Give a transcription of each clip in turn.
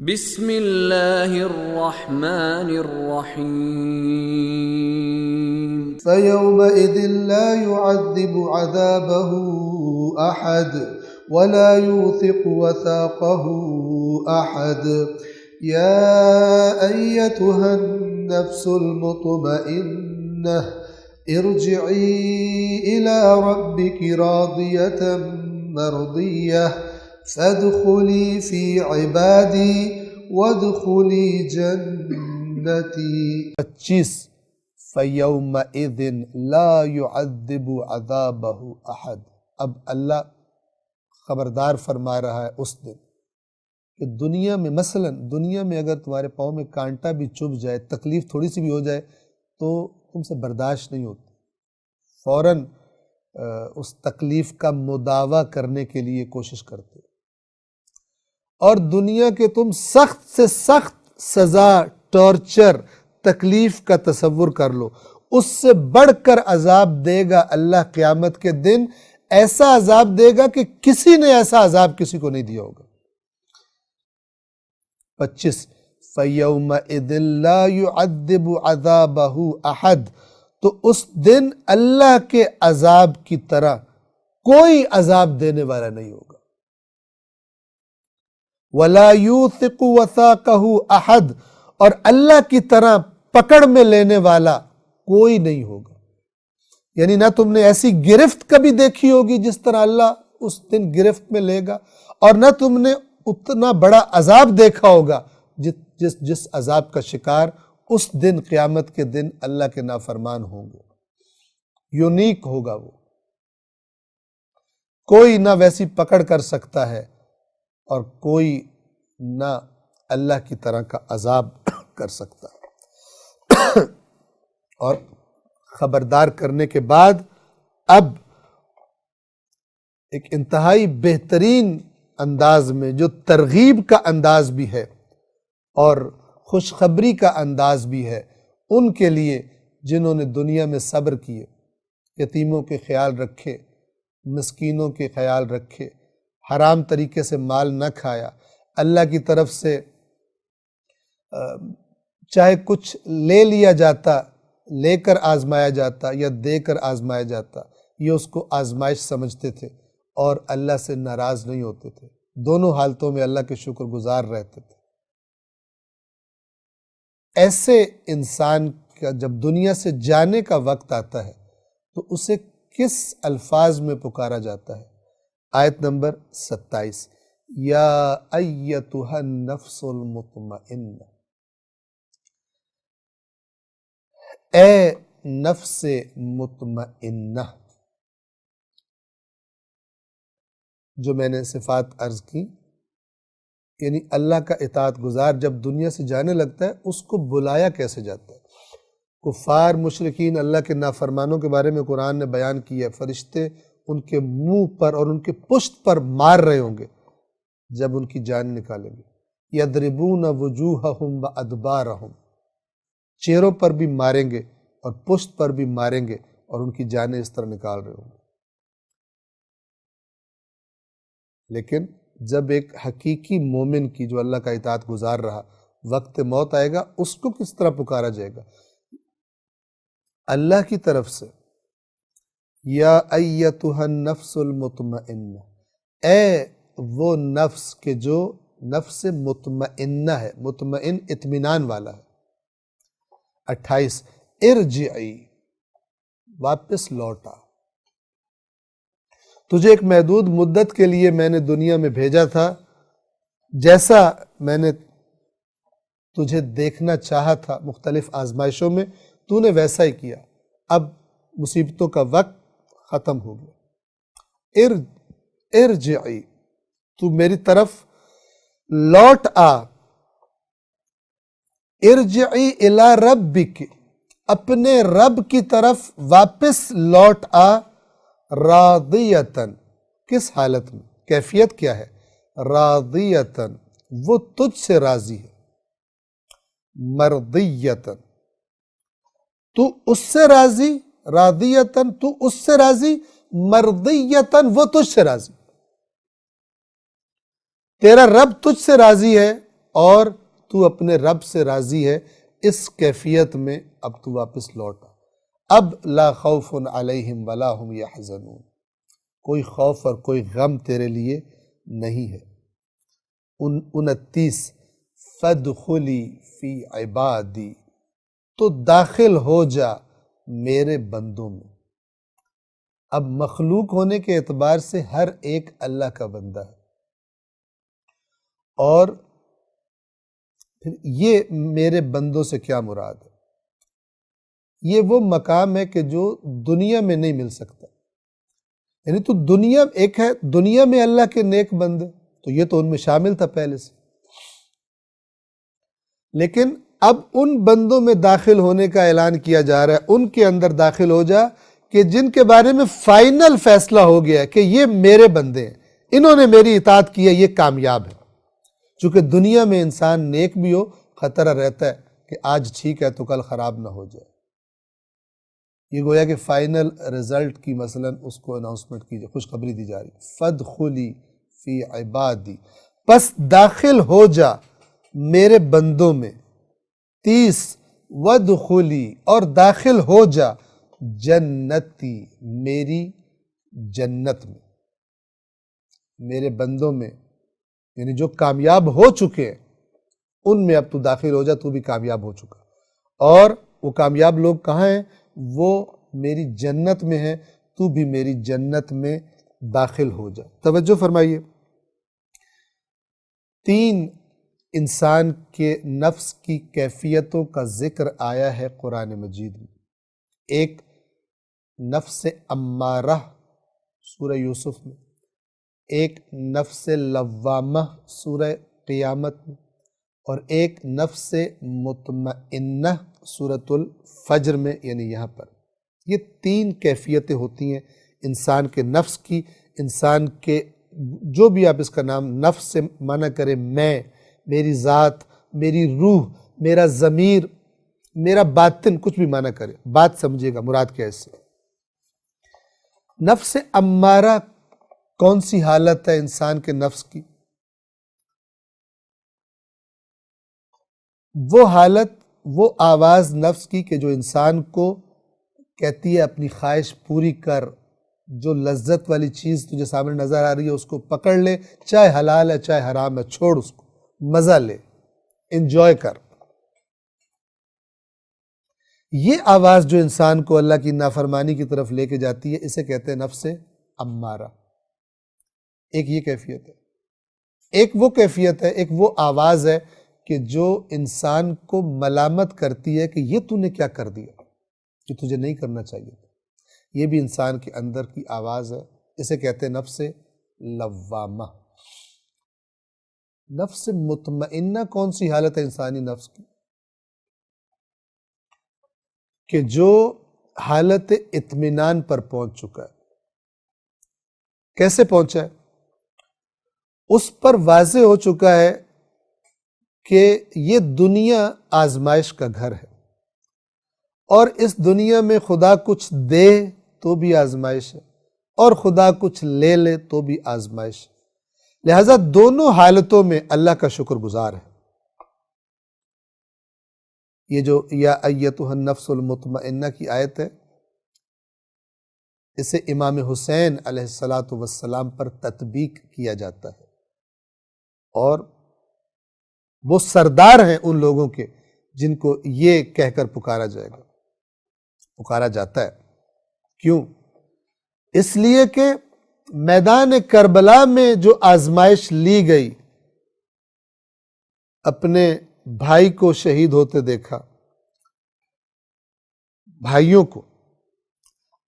بسم اللہ الرحمن الرحیم فيومئذ لا يعذب عذابه أحد ولا يوثق وثاقه أحد يا أيتها النفس المطمئنة ارجعي إلى ربك راضية مرضية فادخلي في عبادي وادخلي جنتي 25 فَيَوْمَئِذٍ لَا يُعَذِّبُ عَذَابَهُ أَحَد۔ اب اللہ خبردار فرما رہا ہے اس دن کہ دنیا میں دنیا میں اگر تمہارے پاؤں میں کانٹا بھی چبھ جائے، تکلیف تھوڑی سی بھی ہو جائے تو تم سے برداشت نہیں ہوتی، فوراً اس تکلیف کا مداوع کرنے کے لیے کوشش کرتے، اور دنیا کے تم سخت سے سخت سزا، ٹارچر، تکلیف کا تصور کر لو، اس سے بڑھ کر عذاب دے گا اللہ قیامت کے دن، ایسا عذاب دے گا کہ کسی نے ایسا عذاب کسی کو نہیں دیا ہوگا۔ 25 فَيَوْمَئِذٍ لَا يُعَذِّبُ عَذَابَهُ أَحَد، تو اس دن اللہ کے عذاب کی طرح کوئی عذاب دینے والا نہیں ہوگا۔ وَلَا يُوثِقُ وَثَاقَهُ أَحَد، اور اللہ کی طرح پکڑ میں لینے والا کوئی نہیں ہوگا۔ یعنی نہ تم نے ایسی گرفت کبھی دیکھی ہوگی جس طرح اللہ اس دن گرفت میں لے گا، اور نہ تم نے اتنا بڑا عذاب دیکھا ہوگا جس عذاب کا شکار اس دن قیامت کے دن اللہ کے نافرمان ہوں گے۔ یونیک ہوگا وہ، کوئی نہ ویسی پکڑ کر سکتا ہے اور کوئی نہ اللہ کی طرح کا عذاب کر سکتا ہے۔ اور خبردار کرنے کے بعد اب ایک انتہائی بہترین انداز میں، جو ترغیب کا انداز بھی ہے اور خوشخبری کا انداز بھی ہے ان کے لیے جنہوں نے دنیا میں صبر کیے، یتیموں کے خیال رکھے، مسکینوں کے خیال رکھے، حرام طریقے سے مال نہ کھایا، اللہ کی طرف سے چاہے کچھ لے لیا جاتا، لے کر آزمایا جاتا یا دے کر آزمایا جاتا، یہ اس کو آزمائش سمجھتے تھے اور اللہ سے ناراض نہیں ہوتے تھے، دونوں حالتوں میں اللہ کے شکر گزار رہتے تھے۔ ایسے انسان کا جب دنیا سے جانے کا وقت آتا ہے تو اسے کس الفاظ میں پکارا جاتا ہے؟ آیت نمبر 27 یا ایتھا النفس المطمئنہ، اے نفس مطمئنہ، جو میں نے صفات عرض کی، یعنی اللہ کا اطاعت گزار جب دنیا سے جانے لگتا ہے اس کو بلایا کیسے جاتا ہے؟ کفار مشرکین اللہ کے نافرمانوں کے بارے میں قرآن نے بیان کیا ہے، فرشتے ان کے منہ پر اور ان کے پشت پر مار رہے ہوں گے جب ان کی جان نکالیں گے، یضربون وجوہہم وادبارہم، چہروں پر بھی ماریں گے اور پشت پر بھی ماریں گے اور ان کی جانیں اس طرح نکال رہے ہوں گے۔ لیکن جب ایک حقیقی مومن کی، جو اللہ کا اطاعت گزار رہا، وقت موت آئے گا، اس کو کس طرح پکارا جائے گا؟ اللہ کی طرف سے یا ایتھا النفس المطمئنہ، اے وہ نفس کہ جو نفس مطمئنہ ہے، مطمئن اطمینان والا ہے۔ 28 ارجعی، واپس لوٹا، تجھے ایک محدود مدت کے لیے میں نے دنیا میں بھیجا تھا، جیسا میں نے تجھے دیکھنا چاہا تھا مختلف آزمائشوں میں، تو نے ویسا ہی کیا، اب مصیبتوں کا وقت ختم ہو گیا۔ ارجعی، تو میری طرف لوٹ آ، ارجعی الی ربک، اپنے رب کی طرف واپس لوٹ آ، راضیتاً، کس حالت میں؟ کیفیت کیا ہے؟ راضیتاً، وہ تجھ سے راضی ہے، مرضیتاً، تو اس سے راضی، راضیتاً تو اس سے راضی، مرضیتاً وہ تجھ سے راضی۔ تیرا رب تجھ سے راضی ہے اور تو اپنے رب سے راضی ہے، اس کیفیت میں اب تو واپس لوٹا۔ اب لا خوف علیہم ولا ہم یحزنون، کوئی خوف اور کوئی غم تیرے لیے نہیں ہے۔ 29 فادخلی فی عبادی، تو داخل ہو جا میرے بندوں میں۔ اب مخلوق ہونے کے اعتبار سے ہر ایک اللہ کا بندہ ہے، اور پھر یہ میرے بندوں سے کیا مراد ہے؟ یہ وہ مقام ہے کہ جو دنیا میں نہیں مل سکتا۔ یعنی تو دنیا ایک ہے، دنیا میں اللہ کے نیک بندے، تو یہ تو ان میں شامل تھا پہلے سے، لیکن اب ان بندوں میں داخل ہونے کا اعلان کیا جا رہا ہے، ان کے اندر داخل ہو جا کہ جن کے بارے میں فائنل فیصلہ ہو گیا ہے کہ یہ میرے بندے ہیں، انہوں نے میری اطاعت کی ہے، یہ کامیاب ہے۔ چونکہ دنیا میں انسان نیک بھی ہو، خطرہ رہتا ہے کہ آج ٹھیک ہے تو کل خراب نہ ہو جائے۔ یہ گویا کہ فائنل رزلٹ کی مثلا اس کو اناؤنسمنٹ کی خوشخبری دی جا رہی، فادخلی فی عبادی، پس داخل ہو جا میرے بندوں میں۔ 30 وادخلی، اور داخل ہو جا جنتی، میری جنت میں، میرے بندوں میں، یعنی جو کامیاب ہو چکے ہیں ان میں اب تو داخل ہو جا، تو بھی کامیاب ہو چکا۔ اور وہ کامیاب لوگ کہاں ہیں؟ وہ میری جنت میں ہیں، تو بھی میری جنت میں داخل ہو جا۔ توجہ فرمائیے، 3 انسان کے نفس کی کیفیتوں کا ذکر آیا ہے قرآن مجید میں۔ ایک نفس امارہ سورہ یوسف میں، ایک نفس لوامہ سورہ قیامت میں، اور ایک نفس مطمئنہ سورۃ الفجر میں، یعنی یہاں پر یہ 3 کیفیتیں ہوتی ہیں انسان کے نفس کی۔ انسان کے جو بھی آپ اس کا نام نفس سے معنی کریں، میں، میری ذات، میری روح، میرا ضمیر، میرا باطن، کچھ بھی معنی کرے، بات سمجھے گا مراد کیا ہے اس سے۔ نفس امارہ کون سی حالت ہے انسان کے نفس کی؟ وہ حالت، وہ آواز نفس کی کہ جو انسان کو کہتی ہے اپنی خواہش پوری کر، جو لذت والی چیز تجھے سامنے نظر آ رہی ہے اس کو پکڑ لے، چاہے حلال ہے چاہے حرام ہے، چھوڑ اس کو، مزہ لے، انجوائے کر۔ یہ آواز جو انسان کو اللہ کی نافرمانی کی طرف لے کے جاتی ہے، اسے کہتے ہیں نفس امارہ۔ ایک یہ کیفیت ہے۔ ایک وہ کیفیت ہے، ایک وہ آواز ہے کہ جو انسان کو ملامت کرتی ہے کہ یہ تو نے کیا کر دیا، کہ تجھے نہیں کرنا چاہیے تھا۔ یہ بھی انسان کے اندر کی آواز ہے، اسے کہتے ہیں نفس لوامہ۔ نفس مطمئنہ کون سی حالت ہے انسانی نفس کی؟ کہ جو حالت اطمینان پر پہنچ چکا ہے۔ کیسے پہنچا ہے؟ اس پر واضح ہو چکا ہے کہ یہ دنیا آزمائش کا گھر ہے، اور اس دنیا میں خدا کچھ دے تو بھی آزمائش ہے، اور خدا کچھ لے لے تو بھی آزمائش ہے۔ لہذا دونوں حالتوں میں اللہ کا شکر گزار ہے۔ یہ جو یا ایتھا النفس المطمئنہ کی آیت ہے، اسے امام حسین علیہ السلام پر تطبیق کیا جاتا ہے، اور وہ سردار ہیں ان لوگوں کے جن کو یہ کہہ کر پکارا جائے گا، پکارا جاتا ہے۔ کیوں؟ اس لیے کہ میدان کربلا میں جو آزمائش لی گئی، اپنے بھائی کو شہید ہوتے دیکھا، بھائیوں کو،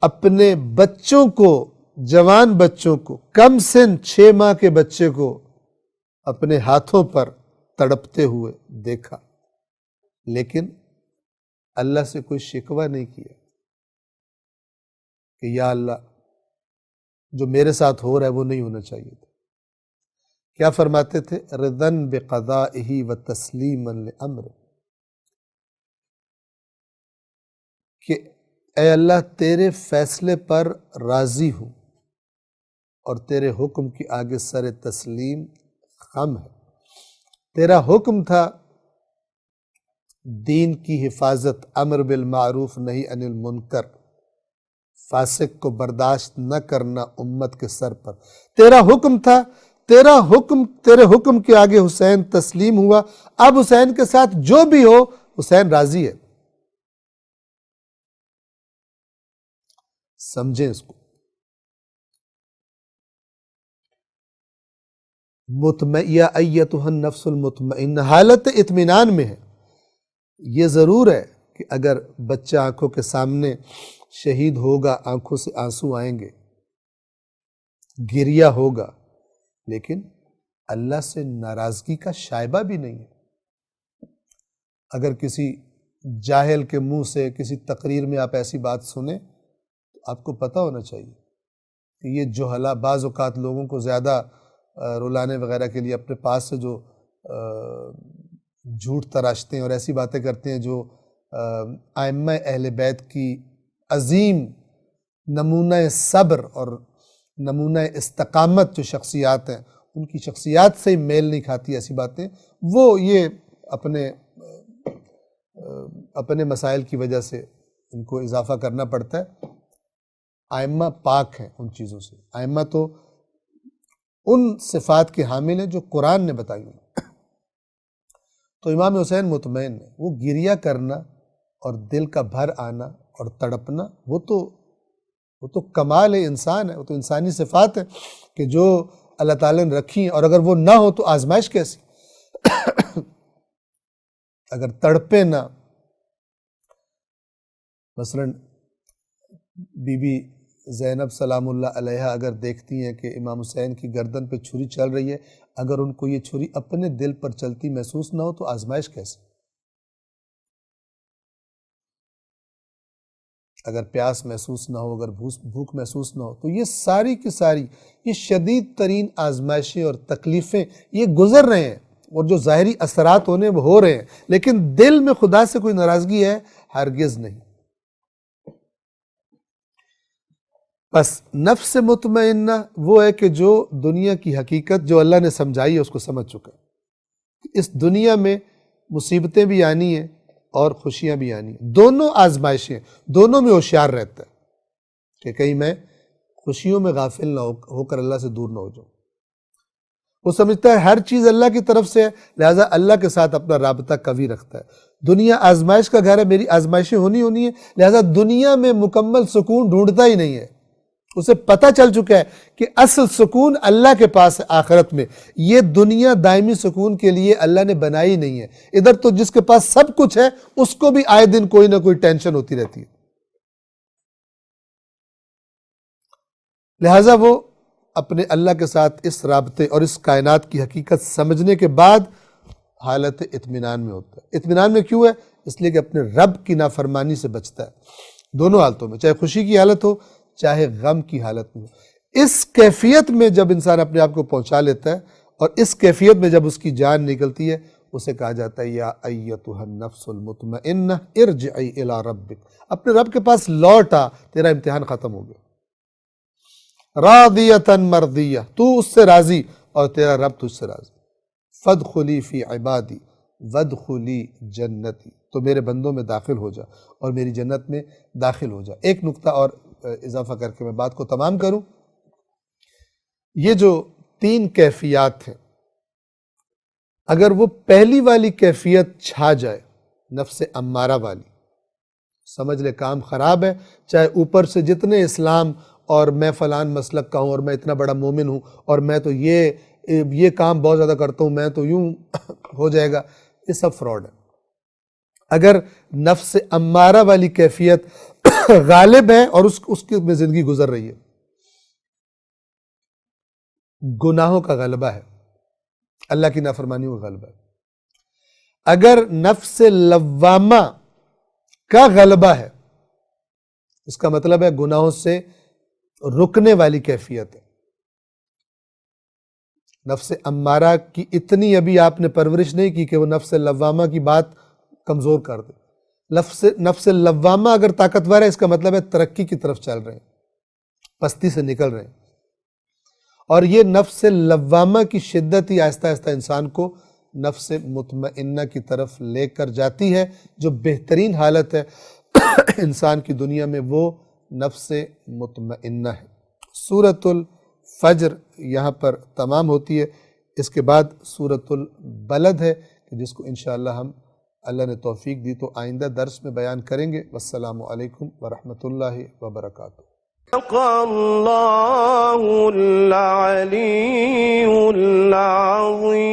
اپنے بچوں کو، جوان بچوں کو، کم سن 6 ماہ کے بچے کو اپنے ہاتھوں پر تڑپتے ہوئے دیکھا، لیکن اللہ سے کوئی شکوہ نہیں کیا کہ یا اللہ جو میرے ساتھ ہو رہا ہے وہ نہیں ہونا چاہیے تھا۔ کیا فرماتے تھے؟ رضاً بقضائہ و تسلیما لامرہ، کہ اے اللہ تیرے فیصلے پر راضی ہوں اور تیرے حکم کی آگے سر تسلیم خم ہے۔ تیرا حکم تھا دین کی حفاظت، امر بالمعروف نہی عن المنکر، فاسق کو برداشت نہ کرنا امت کے سر پر۔ تیرا حکم تھا، تیرے حکم کے آگے حسین تسلیم ہوا، اب حسین کے ساتھ جو بھی ہو حسین راضی ہے۔ سمجھیں اس کو۔ یا ایتھا النفس المطمئنہ، حالت اطمینان میں ہے۔ یہ ضرور ہے کہ اگر بچہ آنکھوں کے سامنے شہید ہوگا، آنکھوں سے آنسو آئیں گے، گریہ ہوگا، لیکن اللہ سے ناراضگی کا شائبہ بھی نہیں ہے۔ اگر کسی جاہل کے منہ سے کسی تقریر میں آپ ایسی بات سنیں تو آپ کو پتہ ہونا چاہیے کہ یہ جہلا بعض اوقات لوگوں کو زیادہ رلانے وغیرہ کے لیے اپنے پاس سے جو جھوٹ تراشتے ہیں اور ایسی باتیں کرتے ہیں جو ائمہ اہل بیت کی عظیم نمونہ صبر اور نمونہ استقامت جو شخصیات ہیں ان کی شخصیات سے ہی میل نہیں کھاتی ایسی باتیں، وہ یہ اپنے مسائل کی وجہ سے ان کو اضافہ کرنا پڑتا ہے۔ ائمہ پاک ہیں ان چیزوں سے، ائمہ تو ان صفات کے حامل ہیں جو قرآن نے بتائی ہیں۔ تو امام حسین مطمئن ہے، وہ گریہ کرنا اور دل کا بھر آنا اور تڑپنا وہ تو کمال ہے، انسان ہے، وہ تو انسانی صفات ہے کہ جو اللہ تعالیٰ نے رکھی ہیں، اور اگر وہ نہ ہو تو آزمائش کیسی؟ اگر تڑپے نہ، مثلا بی بی زینب سلام اللہ علیہا اگر دیکھتی ہیں کہ امام حسین کی گردن پہ چھری چل رہی ہے، اگر ان کو یہ چھری اپنے دل پر چلتی محسوس نہ ہو تو آزمائش کیسے؟ اگر پیاس محسوس نہ ہو، اگر بھوک محسوس نہ ہو، تو یہ ساری کی ساری یہ شدید ترین آزمائشیں اور تکلیفیں یہ گزر رہے ہیں، اور جو ظاہری اثرات ہونے وہ ہو رہے ہیں، لیکن دل میں خدا سے کوئی ناراضگی ہے؟ ہرگز نہیں۔ بس نفس مطمئنہ وہ ہے کہ جو دنیا کی حقیقت جو اللہ نے سمجھائی ہے اس کو سمجھ چکا ہے۔ اس دنیا میں مصیبتیں بھی آنی ہیں اور خوشیاں بھی آنی ہیں، دونوں آزمائشیں، دونوں میں ہوشیار رہتا ہے کہ کہیں میں خوشیوں میں غافل نہ ہو کر اللہ سے دور نہ ہو جاؤں۔ وہ سمجھتا ہے ہر چیز اللہ کی طرف سے ہے، لہٰذا اللہ کے ساتھ اپنا رابطہ قوی رکھتا ہے۔ دنیا آزمائش کا گھر ہے، میری آزمائشیں ہونی ہیں، لہٰذا دنیا میں مکمل سکون ڈھونڈتا ہی نہیں ہے۔ اسے پتہ چل چکا ہے کہ اصل سکون اللہ کے پاس ہے آخرت میں، یہ دنیا دائمی سکون کے لیے اللہ نے بنائی نہیں ہے۔ ادھر تو جس کے پاس سب کچھ ہے اس کو بھی آئے دن کوئی نہ کوئی ٹینشن ہوتی رہتی ہے، لہٰذا وہ اپنے اللہ کے ساتھ اس رابطے اور اس کائنات کی حقیقت سمجھنے کے بعد حالت اطمینان میں ہوتا ہے۔ اطمینان میں کیوں ہے؟ اس لیے کہ اپنے رب کی نافرمانی سے بچتا ہے، دونوں حالتوں میں، چاہے خوشی کی حالت ہو چاہے غم کی حالت میں۔ اس کیفیت میں جب انسان اپنے آپ کو پہنچا لیتا ہے اور اس کیفیت میں جب اس کی جان نکلتی ہے، اسے کہا جاتا ہے یا ایتھا النفس المطمئنہ ارجعی الی ربک، اپنے رب کے پاس لوٹ آ، تیرا امتحان ختم ہو گیا۔ راضیۃ مرضیہ، تو اس سے راضی اور تیرا رب تجھ سے راضی۔ فادخلی فی عبادی وادخلی جنتی، تو میرے بندوں میں داخل ہو جا اور میری جنت میں داخل ہو جا۔ ایک نقطہ اور اضافہ کر کے میں بات کو تمام کروں، یہ جو تین کیفیات ہیں، اگر وہ پہلی والی کیفیت چھا جائے، نفس امارہ والی، سمجھ لے کام خراب ہے، چاہے اوپر سے جتنے اسلام اور میں فلان مسلک کا ہوں اور میں اتنا بڑا مومن ہوں اور میں تو یہ کام بہت زیادہ کرتا ہوں، میں تو یوں ہو جائے گا، یہ سب فراڈ ہے۔ اگر نفس امارہ والی کیفیت غالب ہے اور اس کی میں زندگی گزر رہی ہے، گناہوں کا غلبہ ہے، اللہ کی نافرمانیوں کا غلبہ ہے۔ اگر نفس لوامہ کا غلبہ ہے، اس کا مطلب ہے گناہوں سے رکنے والی کیفیت ہے۔ نفس امارہ کی اتنی ابھی آپ نے پرورش نہیں کی کہ وہ نفس لوامہ کی بات کمزور کر دے۔ نفس لوامہ اگر طاقتور ہے، اس کا مطلب ہے ترقی کی طرف چل رہے ہیں، پستی سے نکل رہے ہیں، اور یہ نفس لوامہ کی شدت ہی آہستہ آہستہ انسان کو نفس مطمئنہ کی طرف لے کر جاتی ہے. جو بہترین حالت ہے انسان کی دنیا میں وہ نفس مطمئنہ ہے. سورۃ الفجر یہاں پر تمام ہوتی ہے. اس کے بعد سورۃ البلد ہے جس کو انشاءاللہ ہم اللہ نے توفیق دی تو آئندہ درس میں بیان کریں گے. والسلام علیکم ورحمۃ اللہ وبرکاتہ. اللہ العلی العظیم.